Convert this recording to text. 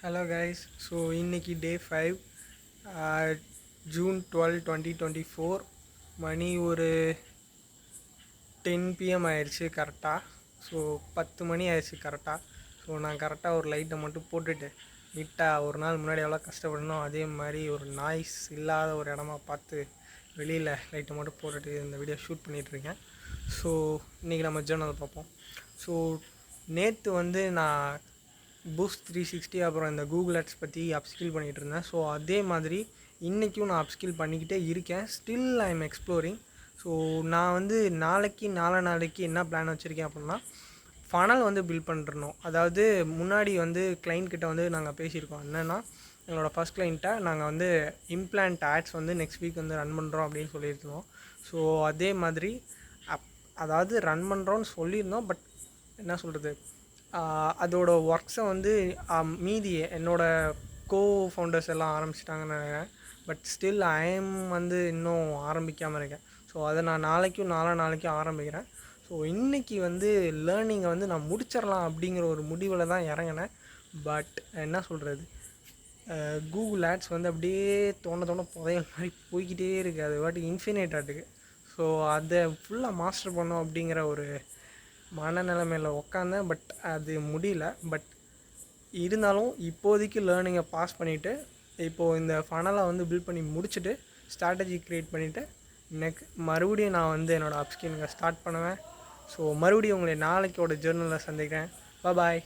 Hello guys, so இன்னைக்கு டே 5 June 12 2024 மணி ஒரு 10 PM ஆயிடுச்சு கரெக்டாக. ஸோ 10 மணி ஆயிடுச்சு கரெக்டாக. ஸோ நான் கரெக்டாக ஒரு லைட்டை மட்டும் போட்டுட்டு நீட்டாக ஒரு நாள் முன்னாடி எவ்வளோ கஷ்டப்படணும் அதே மாதிரி ஒரு நாய்ஸ் இல்லாத ஒரு இடமா பார்த்து வெளியில் லைட்டை மட்டும் போட்டுட்டு இந்த வீடியோ ஷூட் பண்ணிகிட்ருக்கேன். ஸோ இன்றைக்கி நம்ம ஜேர்னல் பார்ப்போம். ஸோ நேற்று வந்து நான் பூஸ்ட் 360 அப்புறம் இந்த கூகுள் ஆட்ஸ் பற்றி அப்ஸ்கில் பண்ணிகிட்டு இருந்தேன். ஸோ அதே மாதிரி இன்றைக்கும் நான் அப்ஸ்கில் பண்ணிக்கிட்டே இருக்கேன். Still I am exploring. So நான் வந்து நாளைக்கு என்ன பிளான் வச்சுருக்கேன் அப்படின்னா, ஃபனல் வந்து பில்ட் பண்ணுறணும். அதாவது முன்னாடி வந்து கிளைண்ட் கிட்ட வந்து நாங்கள் பேசியிருக்கோம். என்னென்னா, எங்களோட ஃபஸ்ட் கிளைண்ட்டை நாங்கள் வந்து இம்ப்ளான்ட் ஆட்ஸ் வந்து நெக்ஸ்ட் வீக் வந்து ரன் பண்ணுறோம் அப்படின்னு சொல்லியிருந்தோம். ஸோ அதே மாதிரி அதாவது ரன் பண்ணுறோன்னு சொல்லியிருந்தோம். பட் என்ன சொல்கிறது, அதோட ஒர்க்ஸை வந்து மீதி என்னோடய கோ ஃபவுண்டர்ஸ் எல்லாம் ஆரம்பிச்சிட்டாங்கன்னு நினைக்கிறேன். பட் ஸ்டில் ஐஎம் வந்து இன்னும் ஆரம்பிக்காமல் இருக்கேன். ஸோ அதை நான் நாளைக்கும் ஆரம்பிக்கிறேன். ஸோ இன்றைக்கி வந்து லேர்னிங்கை வந்து நான் முடிச்சிடலாம் அப்படிங்கிற ஒரு முடிவில் தான் இறங்கினேன். பட் என்ன சொல்கிறது, கூகுள் ஆட்ஸ் வந்து அப்படியே தோண புதையல் மாதிரி போய்கிட்டே இருக்குது. அது வாட்டுக்கு இன்ஃபினிட் ஆட்டுக்கு. ஸோ அதை ஃபுல்லாக மாஸ்டர் பண்ணோம் அப்படிங்கிற ஒரு மனநிலைமையில் உட்காந்தேன். பட் அது முடியல. பட் இருந்தாலும் இப்போதைக்கு லேர்னிங்கை பாஸ் பண்ணிவிட்டு இப்போது இந்த ஃபனலை வந்து பில்ட் பண்ணி முடிச்சுட்டு ஸ்ட்ராட்டஜி க்ரியேட் பண்ணிவிட்டு மறுபடியும் நான் வந்து என்னோடய அப்ஸ்கில்லிங்கை ஸ்டார்ட் பண்ணுவேன். ஸோ மறுபடியும் உங்களை நாளைக்கோட ஜேர்னலில் சந்திக்கிறேன். பாய்.